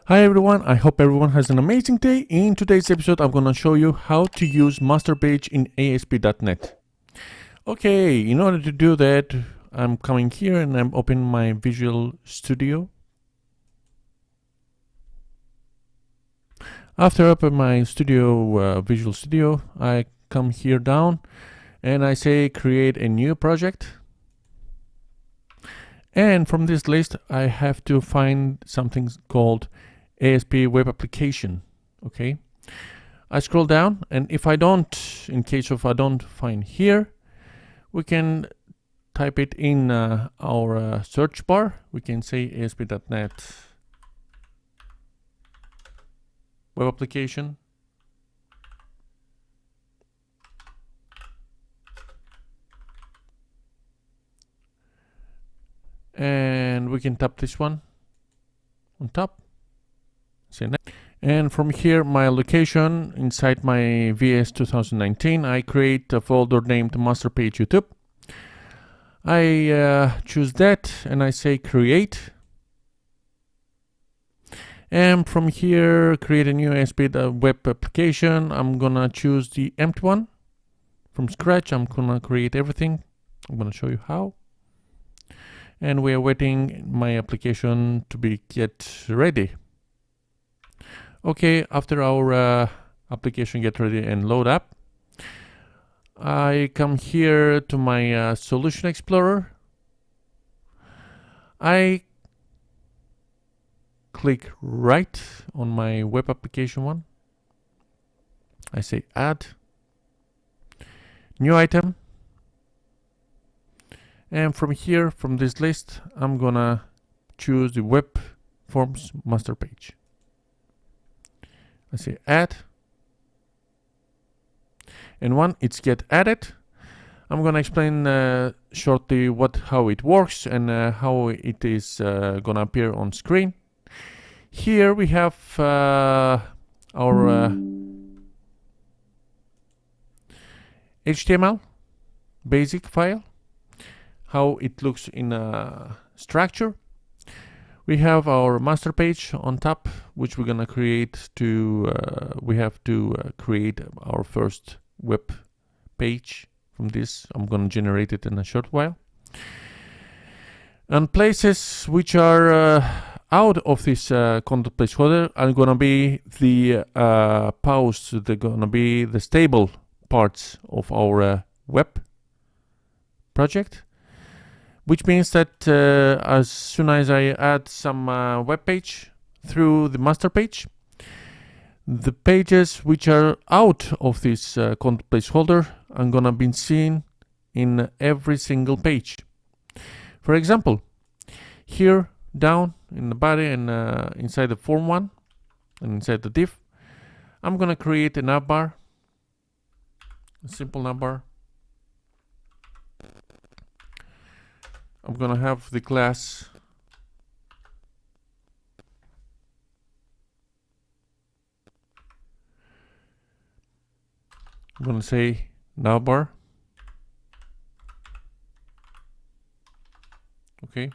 Hi everyone, I hope everyone has an amazing day. In today's episode, I'm gonna show you how to use master page in ASP.NET. Okay, in order to do that, I'm coming here and I'm opening my Visual Studio. After open my Visual Studio, I come here down and I say create a new project. And from this list, I have to find something called ASP Web Application. Okay, I scroll down, and if I don't, in case of I don't find here, we can type it in our search bar. We can say ASP.NET Web Application. And we can tap this one on top. Say next. And from here, my location inside my VS 2019, I create a folder named Master Page YouTube. I choose that and I say create. And from here, create a new ASP web application. I'm gonna choose the empty one. From scratch, I'm gonna create everything. I'm gonna show you how. And we are waiting my application to get ready. Okay, after our application get ready and load up, I come here to my Solution Explorer. I click right on my web application one. I say add, new item. And from here, from this list, I'm gonna choose the web forms master page. I say add. And when it's get added, I'm gonna explain shortly how it works and how it is gonna appear on screen. Here we have our HTML basic file, how it looks in a structure. We have our master page on top, which we're gonna create we have to create our first web page. From this, I'm gonna generate it in a short while. And places which are out of this content placeholder are gonna be the posts. They're gonna be the stable parts of our web project, which means that as soon as I add some web page through the master page, the pages which are out of this content placeholder are gonna be seen in every single page. For example, here down in the body and inside the form one and inside the div, I'm gonna create a navbar, a simple navbar. I'm gonna have the class I'm gonna say navbar. Okay.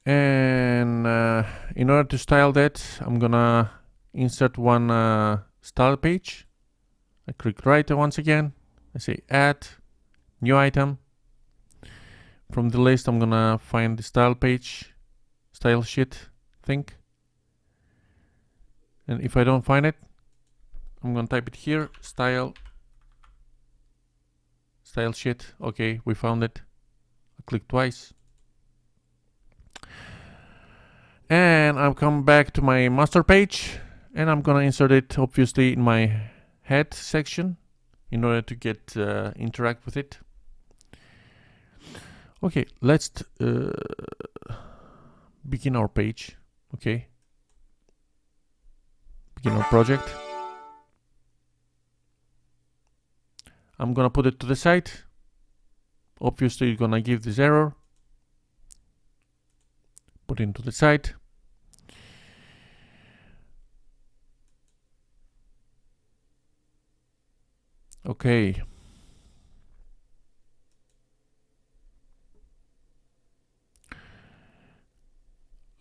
And in order to style that, I'm gonna insert one style page. I click right once again. I say add, new item. From the list, I'm gonna find the style page, style sheet thing. And if I don't find it, I'm gonna type it here, style sheet. Okay, we found it. I click twice. And I'll come back to my master page and I'm gonna insert it obviously in my head section in order to get interact with it. Okay, let's begin our page. Okay, begin our project. I'm gonna put it to the side. Obviously, you're gonna give this error. Put it to the side. Okay.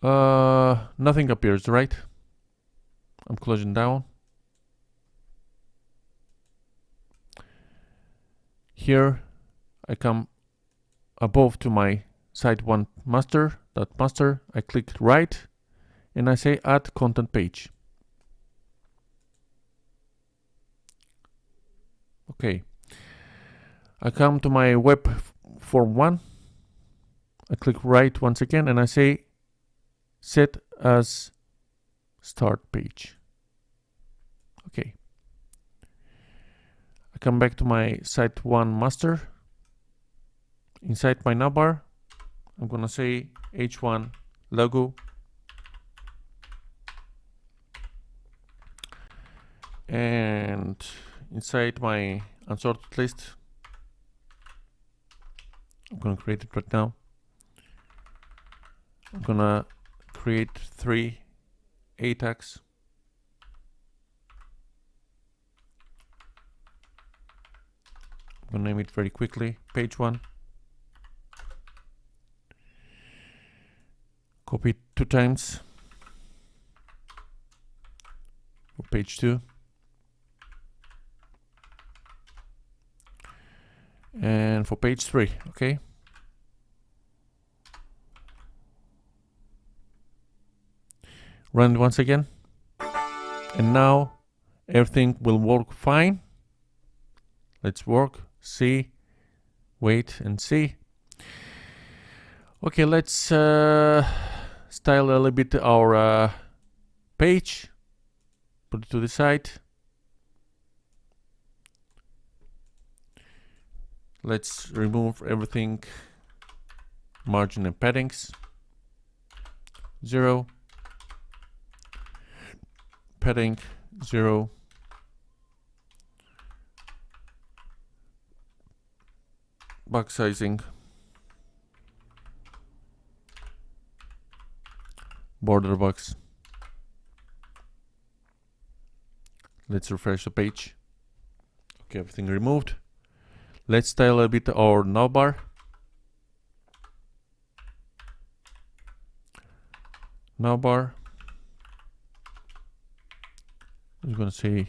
Nothing appears, right? I'm closing down. Here I come above to my site one master. I click right and I say add content page. Okay. I come to my web form 1. I click right once again and I say set as start page. Okay. I come back to my site 1 master. Inside my navbar, I'm gonna say h1 logo. And inside my unsorted list, I'm gonna create it right now. I'm gonna create 3 A tags. I'm gonna name it very quickly, page 1. Copy it 2 times for page 2. And for page 3, okay? Run it once again. And now everything will work fine. Let's work, see, wait and see. Okay, let's style a little bit our page. Put it to the side. Let's remove everything, margin and paddings. 0. Padding 0. Box sizing. Border box. Let's refresh the page. Okay, everything removed. Let's style a bit our navbar. Navbar. I'm gonna say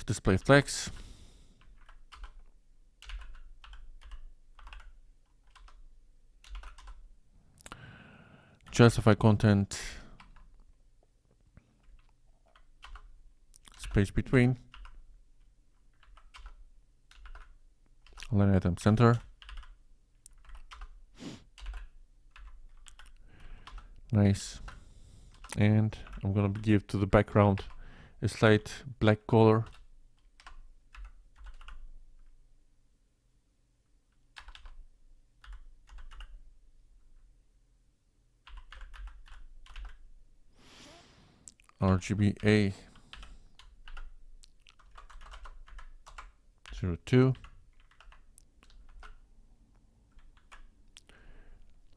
display flex. Justify content. Space between. Line item center. Nice. And I'm gonna give to the background a slight black color. RGBA 02.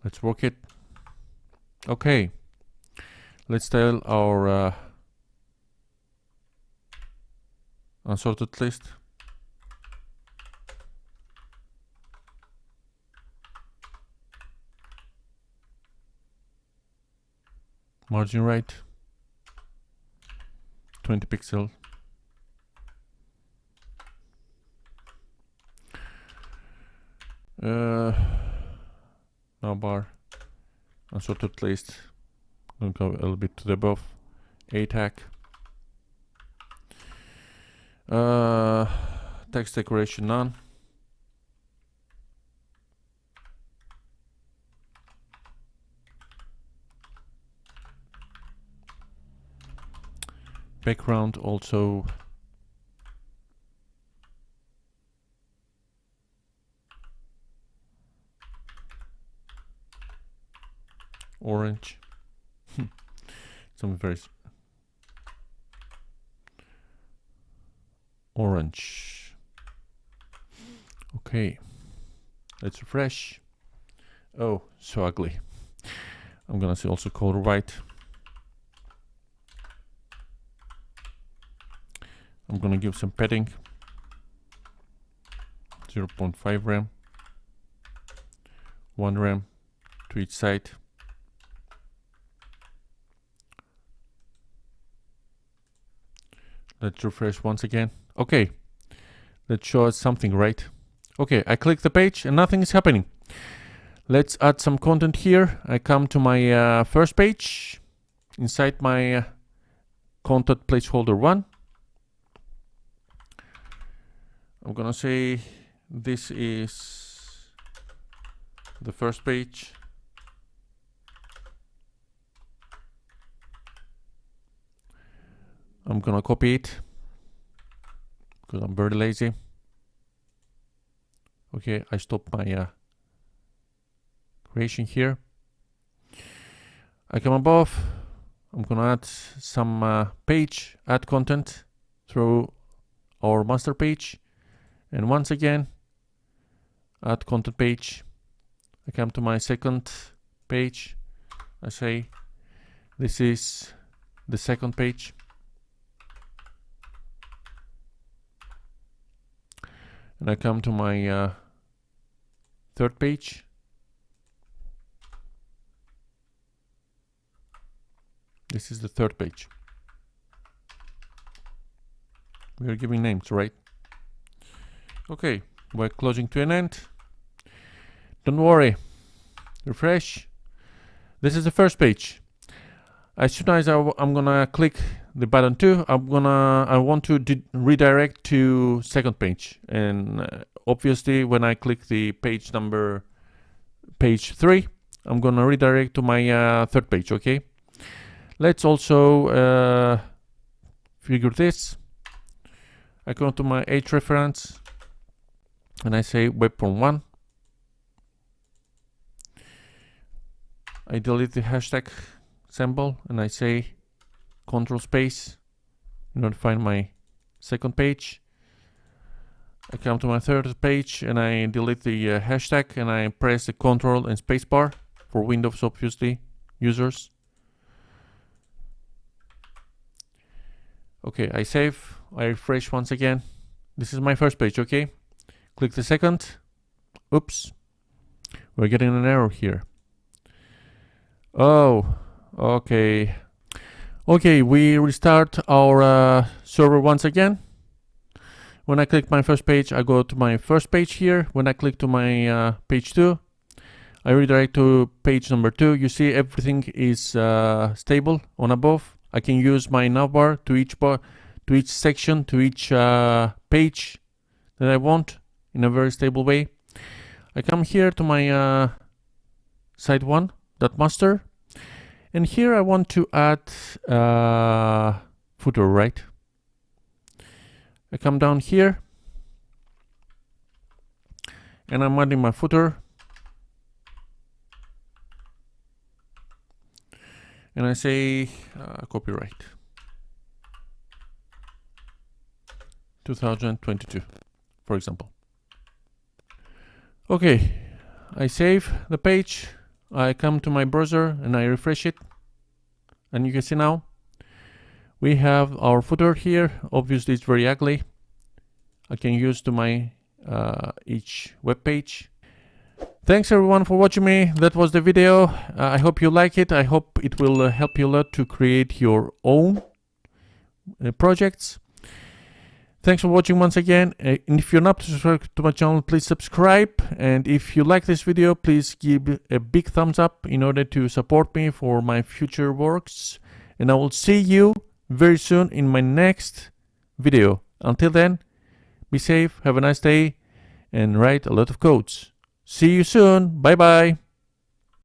Let's work it. Okay. Let's style our unsorted list. Margin right. 20 pixel. Navbar. Unsorted list. I'm gonna go a little bit to the above. A tag. Text decoration none. Background also orange. Something very orange. Okay, let's refresh. Oh, so ugly. I'm gonna say also color white. I'm gonna give some padding. 0.5 rem. 1 rem. to each side. Let's refresh once again. Okay, that shows something, right? Okay, I click the page and nothing is happening. Let's add some content here. I come to my first page. Inside my content placeholder 1, I'm gonna say this is the first page. I'm gonna copy it because I'm very lazy. Okay, I stop my creation here. I come above. I'm gonna add some page, add content through our master page, and once again add content page. I come to my second page. I say this is the second page. And I come to my third page. This is the third page. We are giving names, right? Okay, we're closing to an end. Don't worry. Refresh. This is the first page. As soon as I'm gonna click the button 2, I want to redirect to second page, and obviously when I click the page 3, I'm gonna redirect to my third page. Okay, let's also figure this. I go to my href and I say webform 1. I delete the hashtag symbol and I say control space in order to find my second page. I come to my third page and I delete the hashtag and I press the control and space bar for Windows, obviously, users. Okay, I save, I refresh once again. This is my first page, okay? Click the second. Oops, we're getting an error here. Oh, okay. Okay, we restart our server once again. When I click my first page, I go to my first page here. When I click to my page 2, I redirect to page number 2. You see everything is stable on above. I can use my navbar to each bar, to each section, to each page that I want in a very stable way. I come here to my site 1.master. And here I want to add footer, right? I come down here and I'm adding my footer. And I say copyright 2022, for example. Okay, I save the page. I come to my browser and I refresh it, and you can see now we have our footer here. Obviously it's very ugly. I can use to my each web page. Thanks everyone for watching me. That was the video. I hope you like it. I hope it will help you a lot to create your own projects. Thanks for watching once again. And if you're not subscribed to my channel, please subscribe. And if you like this video, please give a big thumbs up in order to support me for my future works. And I will see you very soon in my next video. Until then, be safe, have a nice day, and write a lot of codes. See you soon. Bye bye.